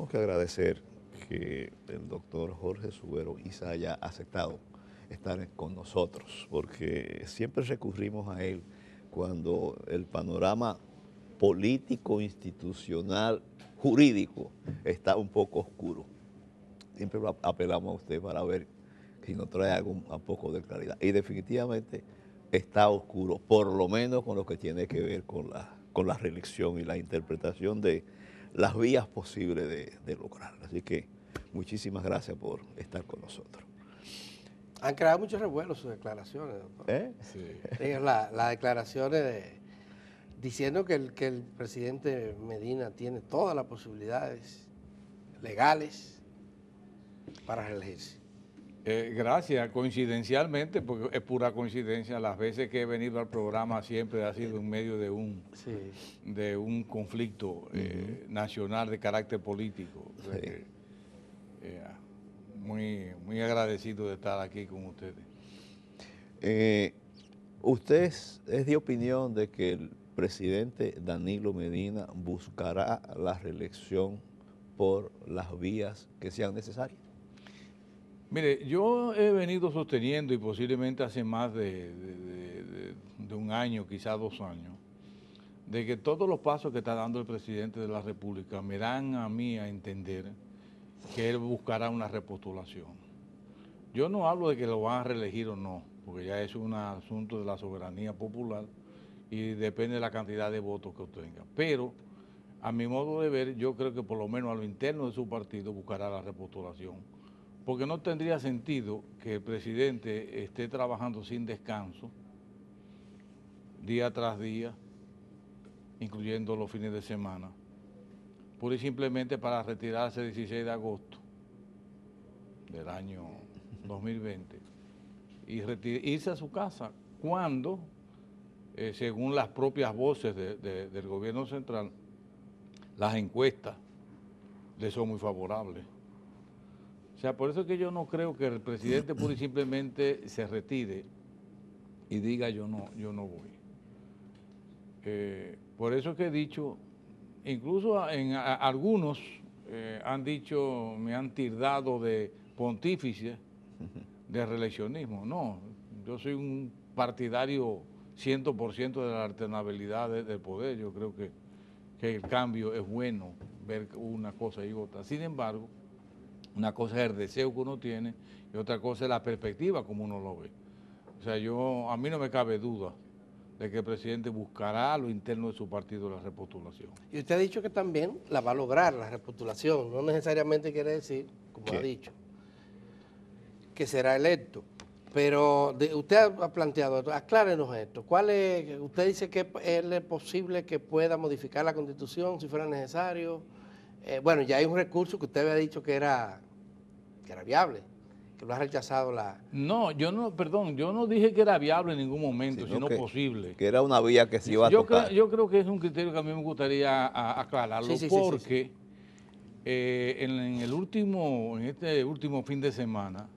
tenemos que agradecer que el doctor Jorge Suero Isa haya aceptado estar con nosotros, porque siempre recurrimos a él cuando el panorama político, institucional, jurídico está un poco oscuro. Siempre apelamos a usted para ver si nos trae un poco de claridad. Y definitivamente está oscuro, por lo menos con lo que tiene que ver con la reelección y la interpretación de las vías posibles de lograrla. Así que muchísimas gracias por estar con nosotros. Han creado muchos revuelos sus declaraciones, doctor. ¿Eh? Sí. Las declaraciones diciendo que el presidente Medina tiene todas las posibilidades legales para reelegirse. Gracias, coincidencialmente, porque es pura coincidencia, las veces que he venido al programa siempre ha sido en medio de Sí. un conflicto nacional de carácter político. O sea Sí. que, muy agradecido de estar aquí con ustedes. ¿Usted es de opinión de que el presidente Danilo Medina buscará la reelección por las vías que sean necesarias? Mire, yo he venido sosteniendo, y posiblemente hace más de un año, quizás 2 años, de que todos los pasos que está dando el presidente de la República me dan a mí a entender que él buscará una repostulación. Yo no hablo de que lo van a reelegir o no, porque ya es un asunto de la soberanía popular y depende de la cantidad de votos que obtenga. Pero, a mi modo de ver, yo creo que por lo menos a lo interno de su partido buscará la repostulación. Porque no tendría sentido que el presidente esté trabajando sin descanso, día tras día, incluyendo los fines de semana, pura y simplemente para retirarse el 16 de agosto del año 2020 y irse a su casa cuando, según las propias voces del gobierno central, las encuestas le son muy favorables. O sea, por eso es que yo no creo que el presidente pura y simplemente se retire y diga yo no voy. Por eso es que he dicho, incluso algunos han dicho, me han tildado de pontífice de reeleccionismo. No, yo soy un partidario 100% de la alternabilidad del poder. Yo creo que el cambio es bueno, ver una cosa y otra. Sin embargo, una cosa es el deseo que uno tiene y otra cosa es la perspectiva como uno lo ve. O sea, a mí no me cabe duda de que el presidente buscará a lo interno de su partido la repostulación. Y usted ha dicho que también la va a lograr, la repostulación. No necesariamente quiere decir, como ha dicho, que será electo. Pero usted ha planteado, aclárenos esto. Usted dice que es posible que pueda modificar la Constitución si fuera necesario. Bueno, ya hay un recurso que usted había dicho que era viable, que lo ha rechazado la... No, yo no dije que era viable en ningún momento, sino posible. Que era una vía que se iba a tocar. Yo creo que es un criterio que a mí me gustaría aclararlo, porque en este último fin de semana,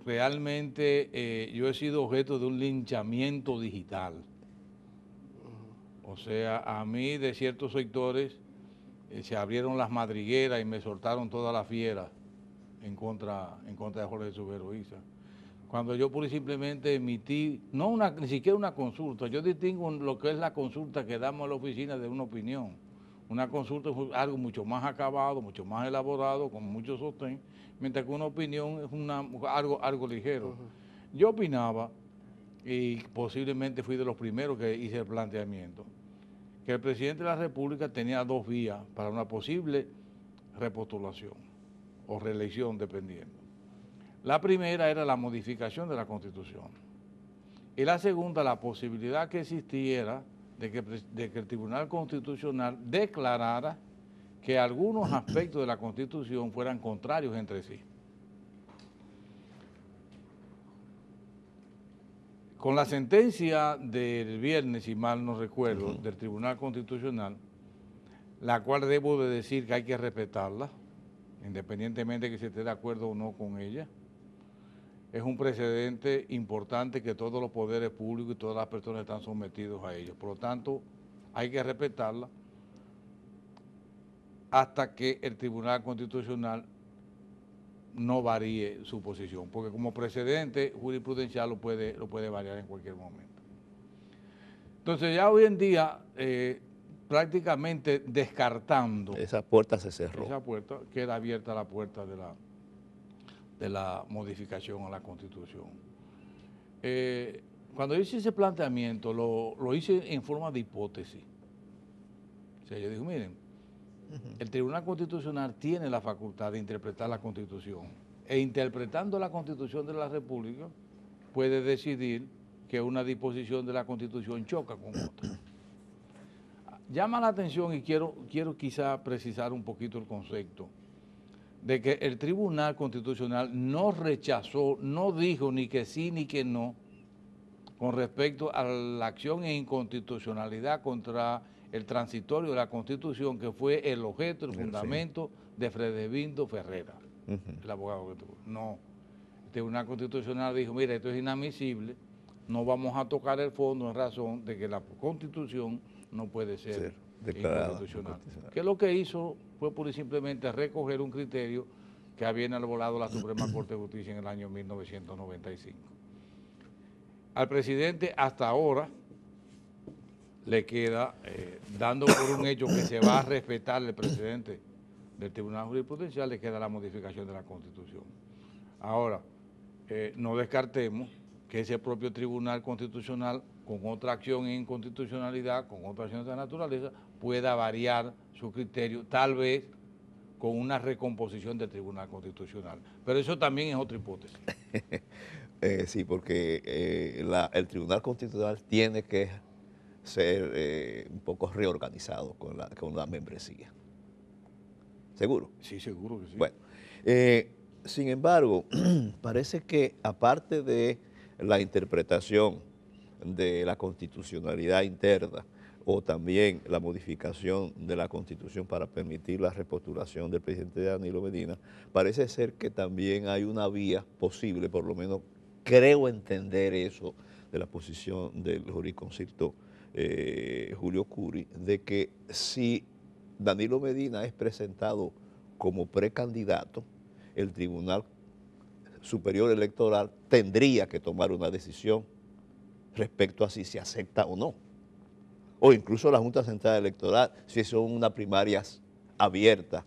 realmente yo he sido objeto de un linchamiento digital. O sea, a mí de ciertos sectores se abrieron las madrigueras y me soltaron toda la fiera en contra de Jorge Suero Isa. Cuando yo pura y simplemente emití, ni siquiera una consulta, yo distingo lo que es la consulta que damos a la oficina de una opinión. Una consulta es algo mucho más acabado, mucho más elaborado, con mucho sostén, mientras que una opinión es algo ligero. Yo opinaba, y posiblemente fui de los primeros que hice el planteamiento, que el presidente de la República tenía 2 vías para una posible repostulación o reelección, dependiendo. La primera era la modificación de la Constitución. Y la segunda, la posibilidad que existiera de que el Tribunal Constitucional declarara que algunos aspectos de la Constitución fueran contrarios entre sí. Con la sentencia del viernes, si mal no recuerdo, del Tribunal Constitucional, la cual debo de decir que hay que respetarla, independientemente de que se esté de acuerdo o no con ella, es un precedente importante que todos los poderes públicos y todas las personas están sometidos a ellos. Por lo tanto, hay que respetarla. hasta que el Tribunal Constitucional no varíe su posición, porque como precedente jurisprudencial lo puede variar en cualquier momento. Entonces ya hoy en día, prácticamente descartando Esa puerta se cerró. esa puerta, queda abierta la puerta de la modificación a la Constitución. Cuando hice ese planteamiento, lo hice en forma de hipótesis. O sea, yo dije, miren, el Tribunal Constitucional tiene la facultad de interpretar la Constitución e interpretando la Constitución de la República puede decidir que una disposición de la Constitución choca con otra. Llama la atención y quiero quizá precisar un poquito el concepto de que el Tribunal Constitucional no rechazó, no dijo ni que sí ni que no con respecto a la acción en inconstitucionalidad contra el transitorio de la Constitución, que fue el objeto, el fundamento de Fredevindo Ferrera, el abogado que tuvo. No, el Tribunal Constitucional dijo, mira, esto es inadmisible, no vamos a tocar el fondo en razón de que la Constitución no puede ser declarada inconstitucional. Que lo que hizo fue pura y simplemente recoger un criterio que había elaborado la Suprema Corte de Justicia en el año 1995. Al presidente hasta ahora le queda, dando por un hecho que se va a respetar el precedente del Tribunal Jurisprudencial, le queda la modificación de la Constitución. Ahora, no descartemos que ese propio Tribunal Constitucional, con otra acción en inconstitucionalidad, con otra acción de esa naturaleza, pueda variar su criterio, tal vez con una recomposición del Tribunal Constitucional. Pero eso también es otra hipótesis. Sí, porque el Tribunal Constitucional tiene que ser un poco reorganizado con la membresía. ¿Seguro? Sí, seguro que sí. Bueno, sin embargo, parece que aparte de la interpretación de la constitucionalidad interna o también la modificación de la Constitución para permitir la repostulación del presidente Danilo Medina, parece ser que también hay una vía posible, por lo menos creo entender eso de la posición del jurisconsulto Julio Curi, de que si Danilo Medina es presentado como precandidato, el Tribunal Superior Electoral tendría que tomar una decisión respecto a si se acepta o no. O incluso la Junta Central Electoral, si son unas primarias abiertas,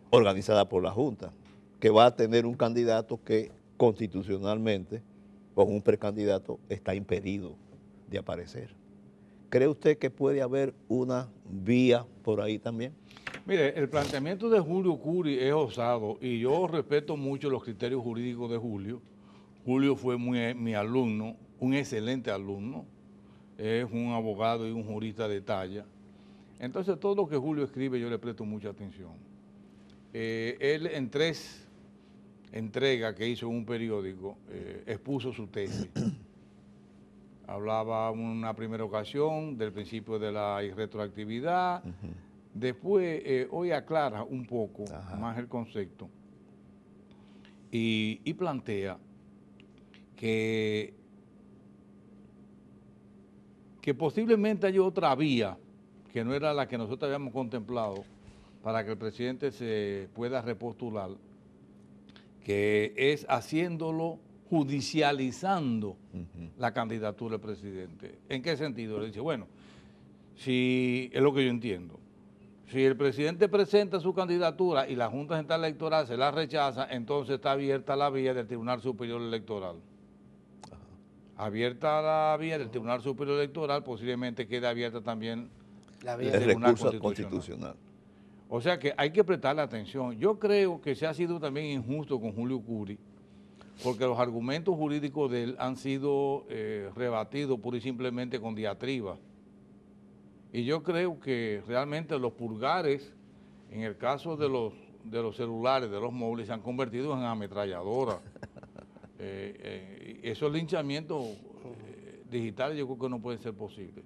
organizadas por la Junta, que va a tener un candidato que constitucionalmente, con un precandidato, está impedido de aparecer. ¿Cree usted que puede haber una vía por ahí también? Mire, el planteamiento de Julio Curi es osado y yo respeto mucho los criterios jurídicos de Julio. Julio fue mi alumno, un excelente alumno, es un abogado y un jurista de talla. Entonces todo lo que Julio escribe yo le presto mucha atención. Él en 3 entregas que hizo en un periódico expuso su tesis. Hablaba en una primera ocasión del principio de la irretroactividad. Después, hoy aclara un poco más el concepto y plantea que posiblemente hay otra vía que no era la que nosotros habíamos contemplado para que el presidente se pueda repostular, que es haciéndolo judicializando la candidatura del presidente. ¿En qué sentido? Le dice, bueno, si es lo que yo entiendo. Si el presidente presenta su candidatura y la Junta Central Electoral se la rechaza, entonces está abierta la vía del Tribunal Superior Electoral. Abierta la vía del Tribunal Superior Electoral, posiblemente quede abierta también la vía el Tribunal recurso constitucional. O sea que hay que prestarle atención. Yo creo que se ha sido también injusto con Julio Curi, porque los argumentos jurídicos de él han sido rebatidos pura y simplemente con diatriba. Y yo creo que realmente los pulgares, en el caso de los celulares, de los móviles, se han convertido en ametralladoras. Esos linchamientos digitales yo creo que no pueden ser posibles.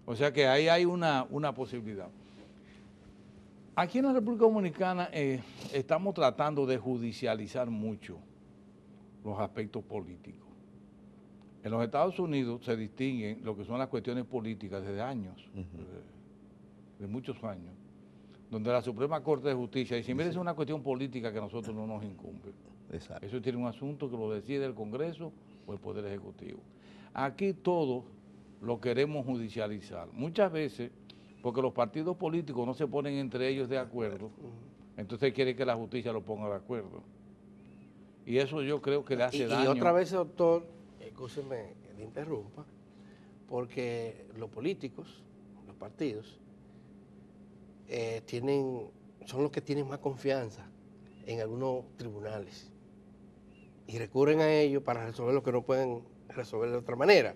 O sea que ahí hay una posibilidad. Aquí en la República Dominicana estamos tratando de judicializar mucho los aspectos políticos. En los Estados Unidos se distinguen lo que son las cuestiones políticas desde años, de muchos años, donde la Suprema Corte de Justicia dice, mire, es una cuestión política que a nosotros no nos incumbe. Exacto. Eso tiene un asunto que lo decide el Congreso o el Poder Ejecutivo. Aquí todos lo queremos judicializar. Muchas veces, porque los partidos políticos no se ponen entre ellos de acuerdo, entonces quiere que la justicia lo ponga de acuerdo. Y eso yo creo que le hace daño. Y otra vez, doctor, escúcheme que le interrumpa, porque los políticos, los partidos, son los que tienen más confianza en algunos tribunales y recurren a ellos para resolver lo que no pueden resolver de otra manera.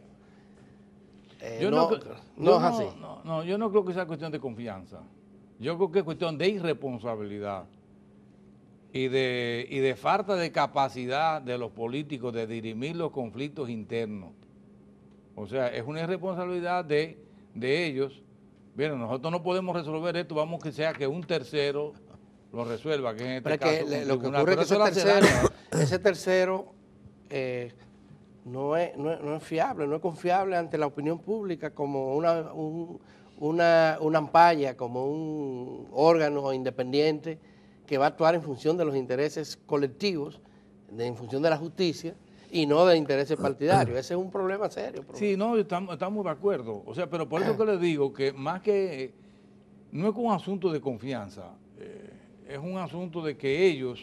Yo no es así. No, yo no creo que sea cuestión de confianza. Yo creo que es cuestión de irresponsabilidad y de falta de capacidad de los políticos de dirimir los conflictos internos. O sea, es una irresponsabilidad de ellos. Bien, nosotros no podemos resolver esto, vamos que sea que un tercero lo resuelva, que en este Pero caso es que lo que tribunal. ocurre es Pero que ese tercero no es fiable, no es confiable ante la opinión pública como una ampalla, como un órgano independiente que va a actuar en función de los intereses colectivos, en función de la justicia, y no de intereses partidarios. Ese es un problema serio. Sí, no, estamos de acuerdo. O sea, pero por eso que les digo que más que, no es un asunto de confianza, es un asunto de que ellos,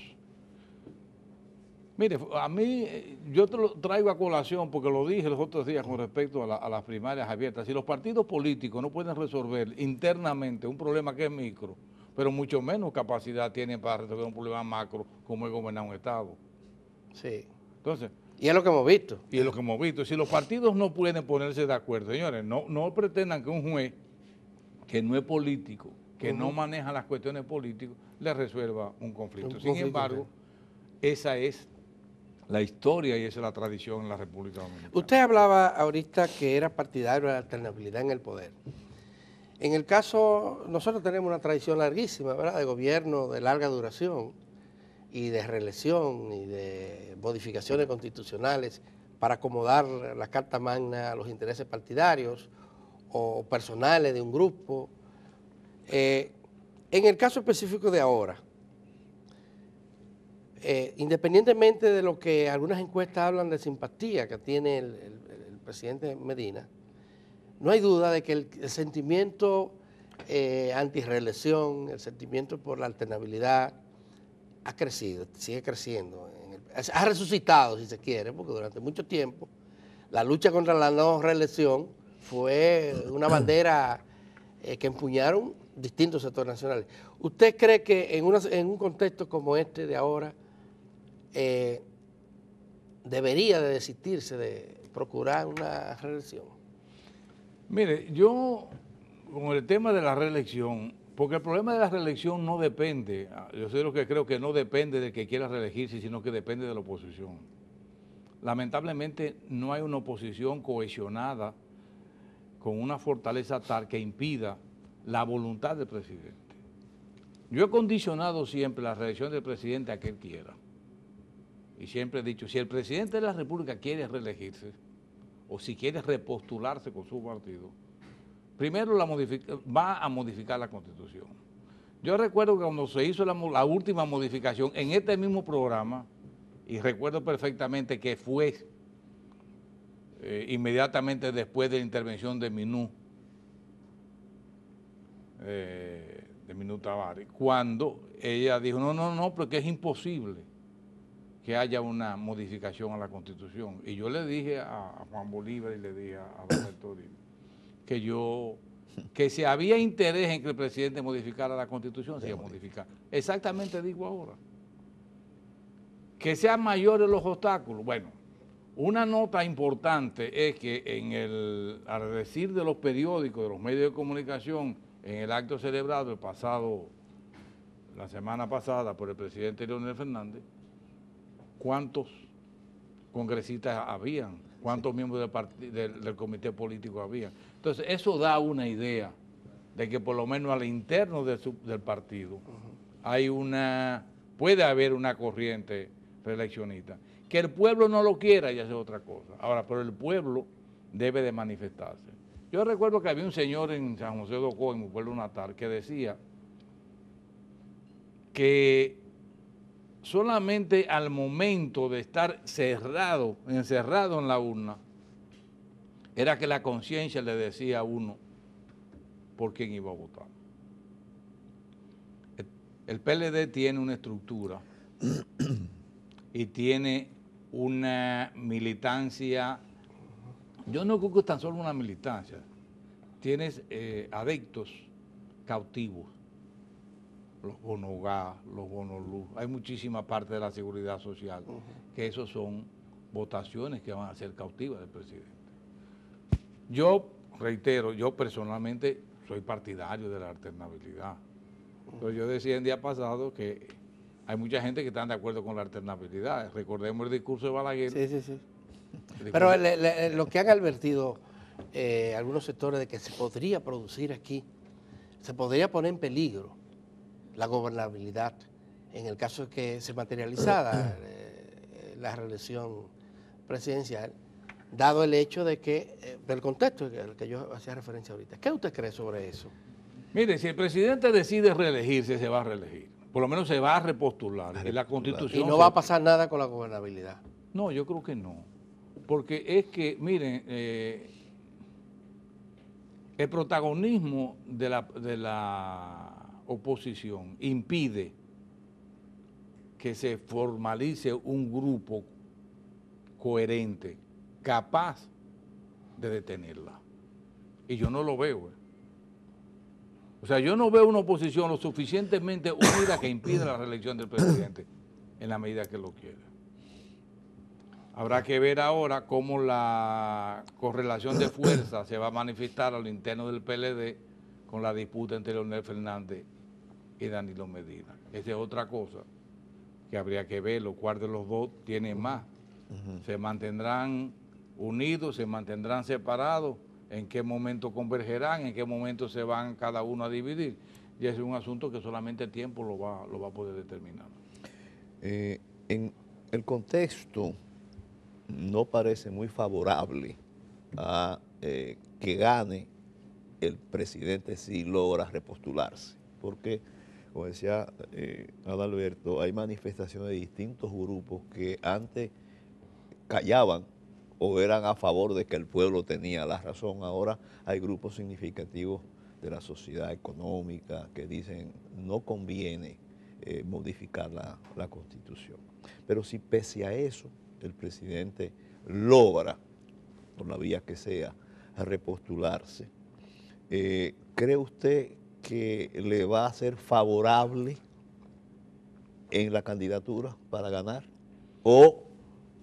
mire, a mí, yo te lo traigo a colación porque lo dije los otros días con respecto a las primarias abiertas. Si los partidos políticos no pueden resolver internamente un problema que es micro, pero mucho menos capacidad tienen para resolver un problema macro como es gobernar un Estado. Sí. Entonces, y es lo que hemos visto. Y es lo que hemos visto. Si los partidos no pueden ponerse de acuerdo, señores, no pretendan que un juez que no es político, que no maneja las cuestiones políticas, le resuelva un conflicto. Sin embargo, esa es la historia y esa es la tradición en la República Dominicana. Usted hablaba ahorita que era partidario de la alternabilidad en el poder. En el caso, nosotros tenemos una tradición larguísima, ¿verdad?, de gobierno de larga duración y de reelección y de modificaciones constitucionales para acomodar la Carta Magna a los intereses partidarios o personales de un grupo. En el caso específico de ahora, independientemente de lo que algunas encuestas hablan de simpatía que tiene el presidente Medina, no hay duda de que el sentimiento antirreelección, el sentimiento por la alternabilidad, ha crecido, sigue creciendo, ha resucitado si se quiere, porque durante mucho tiempo la lucha contra la no reelección fue una bandera que empuñaron distintos sectores nacionales. ¿Usted cree que en un contexto como este de ahora debería de desistirse de procurar una reelección? Mire, yo con el tema de la reelección, porque el problema de la reelección no depende, yo soy lo que creo que no depende del que quiera reelegirse, sino que depende de la oposición. Lamentablemente no hay una oposición cohesionada con una fortaleza tal que impida la voluntad del presidente. Yo he condicionado siempre la reelección del presidente a que él quiera. Y siempre he dicho, si el presidente de la República quiere reelegirse, o si quiere repostularse con su partido, primero va a modificar la Constitución. Yo recuerdo que cuando se hizo la última modificación en este mismo programa, y recuerdo perfectamente que fue inmediatamente después de la intervención de Minú Tavares, cuando ella dijo, no, porque es imposible que haya una modificación a la Constitución. Y yo le dije a Juan Bolívar y le dije a Roberto que si había interés en que el presidente modificara la Constitución, se iba a modificar. Exactamente digo ahora. Que sean mayores los obstáculos. Bueno, una nota importante es que al decir de los periódicos, de los medios de comunicación, en el acto celebrado la semana pasada por el presidente Leonel Fernández, ¿cuántos congresistas habían? ¿Cuántos miembros del comité político habían? Entonces, eso da una idea de que por lo menos al interno del partido puede haber una corriente reeleccionista. Que el pueblo no lo quiera ya es otra cosa. Ahora, pero el pueblo debe de manifestarse. Yo recuerdo que había un señor en San José de Ocoa, en mi pueblo natal, que decía que solamente al momento de estar encerrado en la urna, era que la conciencia le decía a uno por quién iba a votar. El PLD tiene una estructura y tiene una militancia. Yo no creo que es tan solo una militancia. Tienes adeptos cautivos, los bonos gas, los bonos luz. Hay muchísima parte de la seguridad social que esos son votaciones que van a ser cautivas del presidente. Yo reitero, yo personalmente soy partidario de la alternabilidad. Pero yo decía el día pasado que hay mucha gente que está de acuerdo con la alternabilidad. Recordemos el discurso de Balaguer. Sí. Pero lo que han advertido algunos sectores de que se podría producir aquí, se podría poner en peligro la gobernabilidad en el caso de que se materializara la reelección presidencial, dado el hecho de que, del contexto al que yo hacía referencia ahorita. ¿Qué usted cree sobre eso? Mire, si el presidente decide reelegirse, se va a reelegir. Por lo menos se va a repostular. Y la Constitución Y no va a pasar nada con la gobernabilidad. No, yo creo que no. Porque es que, miren, el protagonismo de la oposición impide que se formalice un grupo coherente, capaz de detenerla. Y yo no lo veo. O sea, yo no veo una oposición lo suficientemente unida que impida la reelección del presidente en la medida que lo quiera. Habrá que ver ahora cómo la correlación de fuerza se va a manifestar a lo interno del PLD con la disputa entre Leonel Fernández y Danilo Medina. Esa es otra cosa que habría que ver, cuál de los dos tiene más. ¿Se mantendrán unidos, se mantendrán separados? ¿En qué momento convergerán? ¿En qué momento se van cada uno a dividir? Y ese es un asunto que solamente el tiempo lo va a poder determinar. En el contexto no parece muy favorable a que gane el presidente si logra repostularse, porque, como decía Adalberto, hay manifestaciones de distintos grupos que antes callaban o eran a favor de que el pueblo tenía la razón. Ahora hay grupos significativos de la sociedad económica que dicen no conviene modificar la Constitución. Pero si pese a eso el presidente logra, por la vía que sea, repostularse, ¿cree usted que le va a ser favorable en la candidatura para ganar? ¿O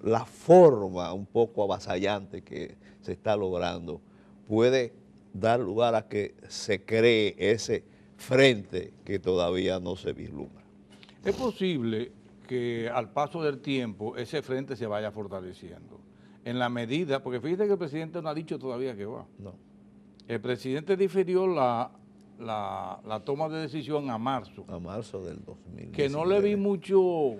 la forma un poco avasallante que se está logrando puede dar lugar a que se cree ese frente que todavía no se vislumbra? Es posible que al paso del tiempo ese frente se vaya fortaleciendo. En la medida, porque fíjate que el presidente no ha dicho todavía que va. No. El presidente difirió la toma de decisión a marzo. A marzo del 2019. Que no le vi mucho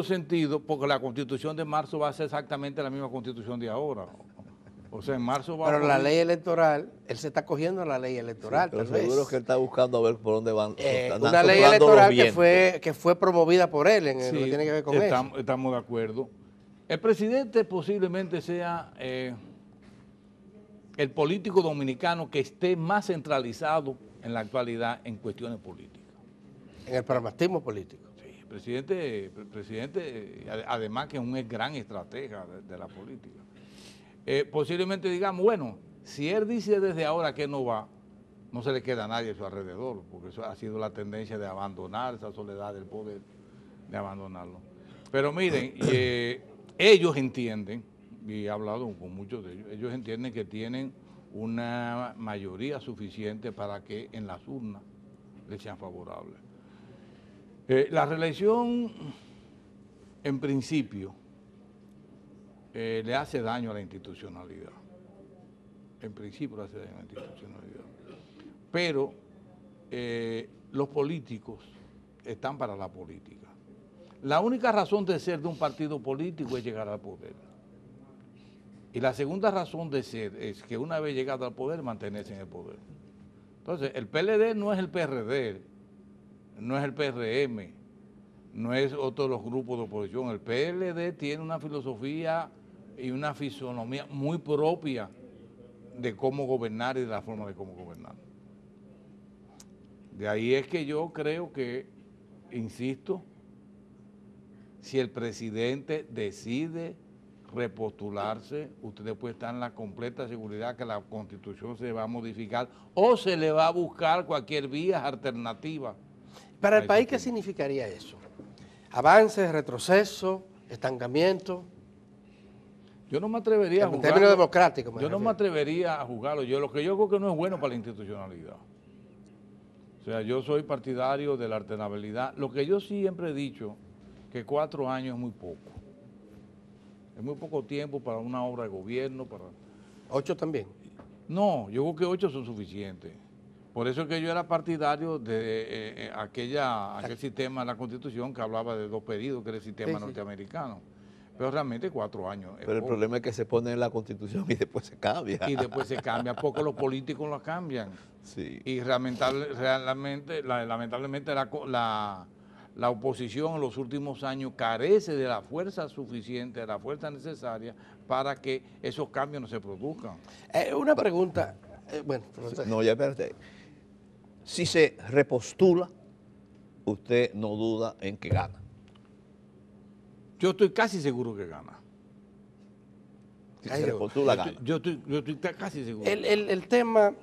sentido, porque la Constitución de marzo va a ser exactamente la misma Constitución de ahora. O sea, en marzo va a... Pero la ley electoral, él se está cogiendo a la ley electoral, sí, pero tal seguro vez. que él está buscando a ver por dónde van. Una ley electoral que fue promovida por él en lo que tiene que ver con eso. Estamos de acuerdo. El presidente posiblemente sea el político dominicano que esté más centralizado en la actualidad en cuestiones políticas. En el pragmatismo político. Sí, el presidente, además que es un gran estratega de la política. Posiblemente digamos, bueno, si él dice desde ahora que no va, no se le queda a nadie a su alrededor, porque eso ha sido la tendencia de abandonar esa soledad del poder, de abandonarlo. Pero miren, ellos entienden, y he hablado con muchos de ellos entienden que tienen una mayoría suficiente para que en las urnas les sean favorables. La reelección, en principio, le hace daño a la institucionalidad. En principio le hace daño a la institucionalidad. Pero los políticos están para la política. La única razón de ser de un partido político es llegar al poder. Y la segunda razón de ser es que una vez llegado al poder, mantenerse en el poder. Entonces, el PLD no es el PRD, no es el PRM, no es otro de los grupos de oposición. El PLD tiene una filosofía y una fisonomía muy propia de cómo gobernar y de la forma de cómo gobernar. De ahí es que yo creo que, insisto, si el presidente decide repostularse, usted puede estar en la completa seguridad que la Constitución se va a modificar o se le va a buscar cualquier vía alternativa. Para el país, ¿qué significaría eso? ¿Avance, retroceso, estancamiento? Yo no me atrevería a jugarlo. En términos democráticos. Yo no me atrevería a jugarlo. Lo que yo creo que no es bueno para la institucionalidad. O sea, yo soy partidario de la alternabilidad. Lo que yo siempre he dicho, que 4 años es muy poco. Es muy poco tiempo para una obra de gobierno. 8 también. No, yo creo que 8 son suficientes. Por eso es que yo era partidario de aquel sistema de la Constitución que hablaba de 2 periodos, que era el sistema norteamericano. Pero realmente 4 años. Pero el problema es que se pone en la Constitución y después se cambia. Y después se cambia, porque los políticos lo cambian. Sí. Y lamentablemente la oposición en los últimos años carece de la fuerza suficiente, de la fuerza necesaria para que esos cambios no se produzcan. Una pregunta, bueno. No, ya espérate. Si se repostula, usted no duda en que gana. Yo estoy casi seguro que gana. Si se repostula, gana. Yo estoy casi seguro. El tema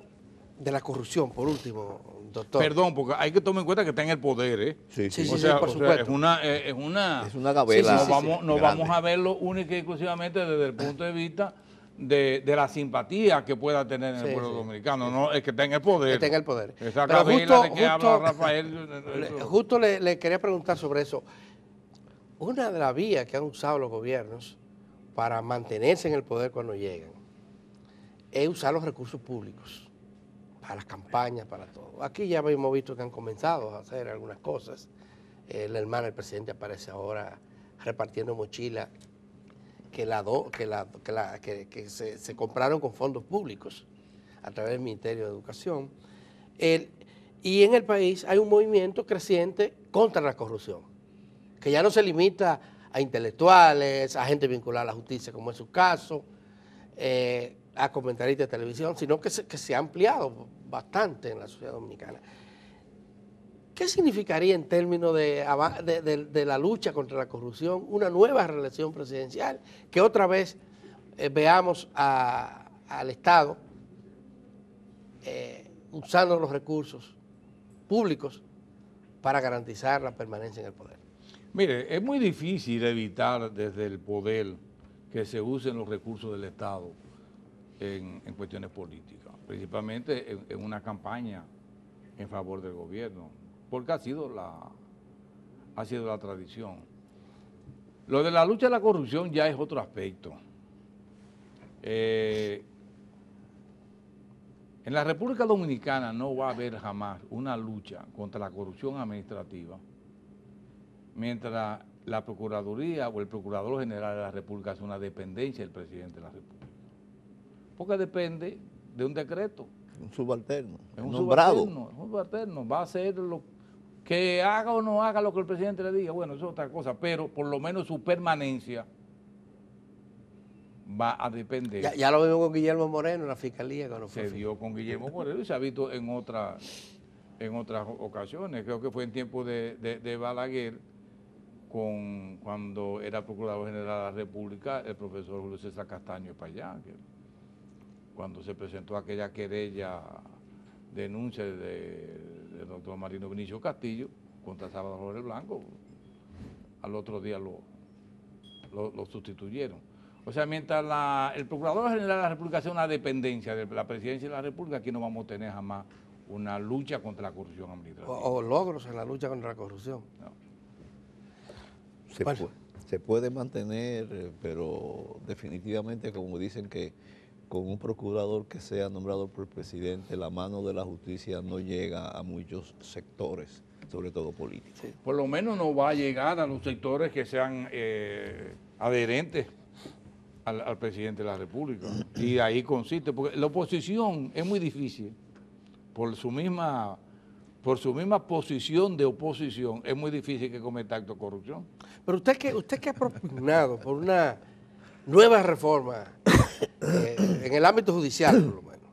de la corrupción, por último, doctor. Perdón, porque hay que tomar en cuenta que está en el poder, ¿eh? Sí, sí. Sí, por supuesto. Es una gabela. No vamos a verlo única y exclusivamente desde el punto de vista de la simpatía que pueda tener en el pueblo dominicano, no es que está en el poder. Está en el poder. Esa Pero gabela de que habla Rafael. Justo le quería preguntar sobre eso. Una de las vías que han usado los gobiernos para mantenerse en el poder cuando llegan es usar los recursos públicos para las campañas, para todo. Aquí ya hemos visto que han comenzado a hacer algunas cosas. La hermana del presidente aparece ahora repartiendo mochilas que se compraron con fondos públicos a través del Ministerio de Educación. Y en el país hay un movimiento creciente contra la corrupción, que ya no se limita a intelectuales, a gente vinculada a la justicia, como es su caso, a comentaristas de televisión, sino que se ha ampliado bastante en la sociedad dominicana. ¿Qué significaría en términos de la lucha contra la corrupción una nueva reelección presidencial? Que otra vez veamos al Estado usando los recursos públicos para garantizar la permanencia en el poder. Mire, es muy difícil evitar desde el poder que se usen los recursos del Estado en cuestiones políticas, principalmente en una campaña en favor del gobierno, porque ha sido la tradición. Lo de la lucha a la corrupción ya es otro aspecto. En la República Dominicana no va a haber jamás una lucha contra la corrupción administrativa mientras la Procuraduría o el Procurador General de la República es una dependencia del presidente de la República. Porque depende de un decreto. Un subalterno. Es un nombrado. subalterno. Va a hacer lo que haga o no haga lo que el presidente le diga. Bueno, eso es otra cosa, pero por lo menos su permanencia va a depender. Ya lo vimos con Guillermo Moreno en la Fiscalía. Se dio con Guillermo Moreno y se ha visto en otras ocasiones. Creo que fue en tiempo de Balaguer, cuando era Procurador General de la República, el profesor Julio César Castaño Payán, cuando se presentó aquella querella, denuncia del doctor Marino Vinicio Castillo contra Salvador Jorge Blanco, al otro día lo sustituyeron. O sea, mientras el Procurador General de la República sea una dependencia de la Presidencia de la República, aquí no vamos a tener jamás una lucha contra la corrupción administrativa. O logros en la lucha contra la corrupción. No. Se puede mantener, pero definitivamente, como dicen, que con un procurador que sea nombrado por el presidente, la mano de la justicia no llega a muchos sectores, sobre todo políticos. Sí. Por lo menos no va a llegar a los sectores que sean adherentes al presidente de la República. Y ahí consiste, porque la oposición es muy difícil por su misma por su misma posición de oposición, es muy difícil que cometa acto de corrupción. Pero usted que ha propugnado por una nueva reforma en el ámbito judicial, por lo menos,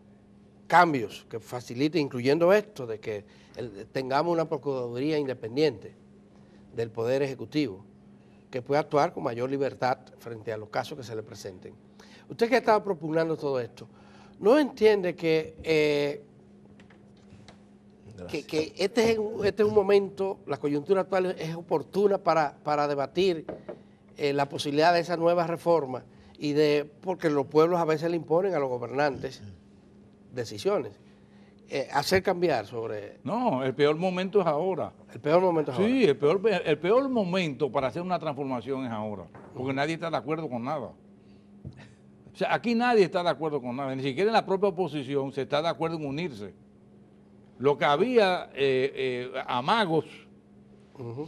cambios que faciliten, incluyendo esto, de que tengamos una Procuraduría independiente del Poder Ejecutivo, que pueda actuar con mayor libertad frente a los casos que se le presenten. Usted que ha estado propugnando todo esto, ¿no entiende que este es un momento, la coyuntura actual es oportuna para debatir la posibilidad de esa nueva reforma porque los pueblos a veces le imponen a los gobernantes decisiones? Hacer cambiar sobre... No, el peor momento es ahora. El peor momento es ahora. Sí, el peor momento para hacer una transformación es ahora, porque nadie está de acuerdo con nada. O sea, aquí nadie está de acuerdo con nada, ni siquiera en la propia oposición se está de acuerdo en unirse. Lo que había amagos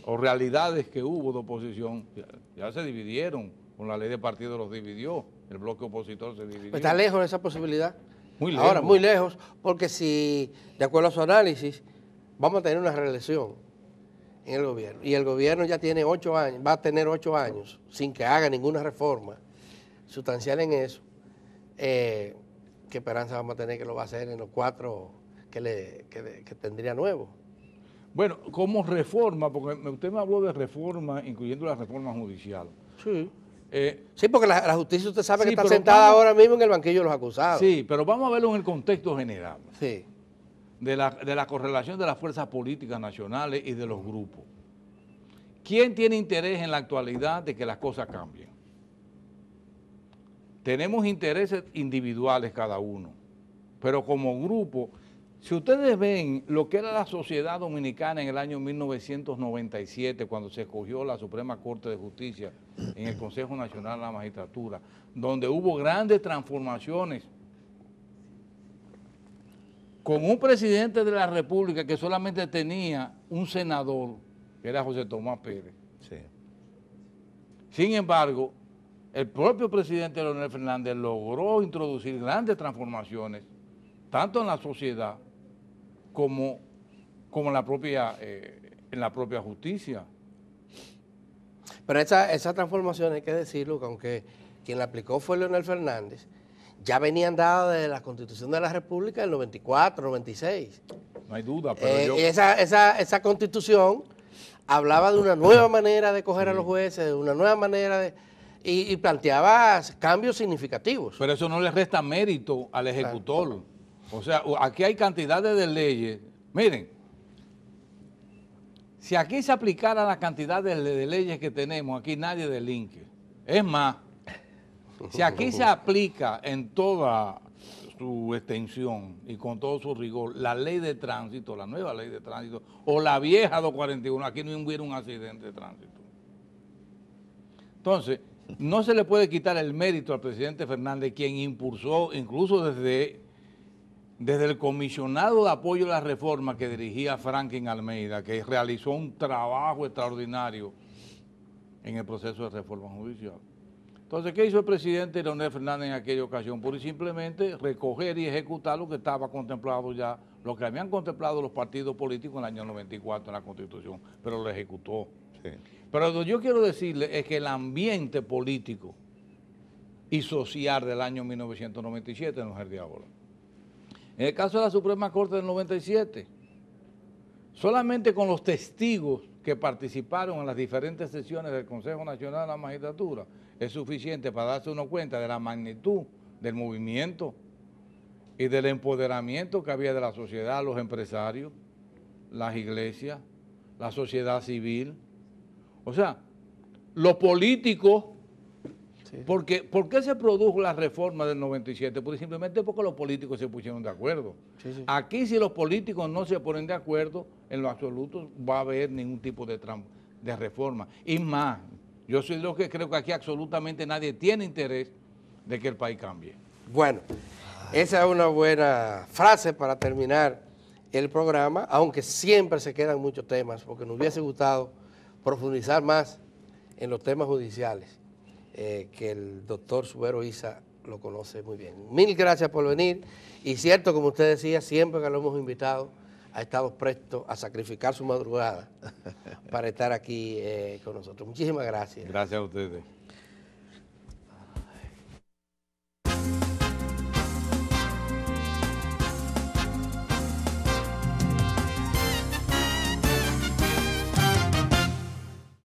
o realidades que hubo de oposición, ya se dividieron, con la ley de partido los dividió, el bloque opositor se dividió. ¿Está lejos de esa posibilidad? Muy lejos. Ahora, muy lejos, porque si, de acuerdo a su análisis, vamos a tener una reelección en el gobierno, y el gobierno ya tiene 8 años, va a tener 8 años sin que haga ninguna reforma sustancial en eso, ¿qué esperanza vamos a tener que lo va a hacer en los 4 que tendría nuevo? Bueno, como reforma, porque usted me habló de reforma, incluyendo la reforma judicial. Sí. Sí, porque la justicia usted sabe que está sentada vamos, ahora mismo en el banquillo de los acusados. Sí, pero vamos a verlo en el contexto general. Sí. De la correlación de las fuerzas políticas nacionales y de los grupos. ¿Quién tiene interés en la actualidad de que las cosas cambien? Tenemos intereses individuales cada uno, pero como grupo, si ustedes ven lo que era la sociedad dominicana en el año 1997, cuando se escogió la Suprema Corte de Justicia en el Consejo Nacional de la Magistratura, donde hubo grandes transformaciones, con un presidente de la República que solamente tenía un senador, que era José Tomás Pérez. Sí. Sin embargo, el propio presidente Leonel Fernández logró introducir grandes transformaciones, tanto en la sociedad como en la propia justicia. Pero esa transformación, hay que decirlo, que aunque quien la aplicó fue Leonel Fernández, ya venían dadas de la Constitución de la República del 94, 96. No hay duda, pero esa Constitución hablaba de una nueva manera de coger a los jueces, de una nueva manera de... Y planteaba cambios significativos. Pero eso no le resta mérito al ejecutor. Claro. O sea, aquí hay cantidades de leyes. Miren, si aquí se aplicara la cantidad de leyes que tenemos, aquí nadie delinque. Es más, si aquí se aplica en toda su extensión y con todo su rigor la ley de tránsito, la nueva ley de tránsito, o la vieja 241, aquí no hubiera un accidente de tránsito. Entonces, no se le puede quitar el mérito al presidente Fernández, quien impulsó, incluso desde el comisionado de apoyo a la reforma que dirigía Franklin Almeida, que realizó un trabajo extraordinario en el proceso de reforma judicial. Entonces, ¿qué hizo el presidente Leonel Fernández en aquella ocasión? Pura y simplemente recoger y ejecutar lo que estaba contemplado ya, lo que habían contemplado los partidos políticos en el año 94 en la Constitución, pero lo ejecutó. Sí. Pero lo que yo quiero decirle es que el ambiente político y social del año 1997 no es el de ahora. En el caso de la Suprema Corte del 97, solamente con los testigos que participaron en las diferentes sesiones del Consejo Nacional de la Magistratura es suficiente para darse uno cuenta de la magnitud del movimiento y del empoderamiento que había de la sociedad, los empresarios, las iglesias, la sociedad civil. O sea, los políticos, sí. ¿Por qué se produjo la reforma del 97? Pues simplemente porque los políticos se pusieron de acuerdo. Sí, sí. Aquí, si los políticos no se ponen de acuerdo, en lo absoluto va a haber ningún tipo de reforma. Y más, yo soy lo que creo que aquí absolutamente nadie tiene interés de que el país cambie. Bueno, esa es una buena frase para terminar el programa, aunque siempre se quedan muchos temas, porque nos hubiese gustado profundizar más en los temas judiciales, que el doctor Subero Isa lo conoce muy bien. Mil gracias por venir, y cierto, como usted decía, siempre que lo hemos invitado, ha estado presto a sacrificar su madrugada para estar aquí con nosotros. Muchísimas gracias. Gracias a ustedes.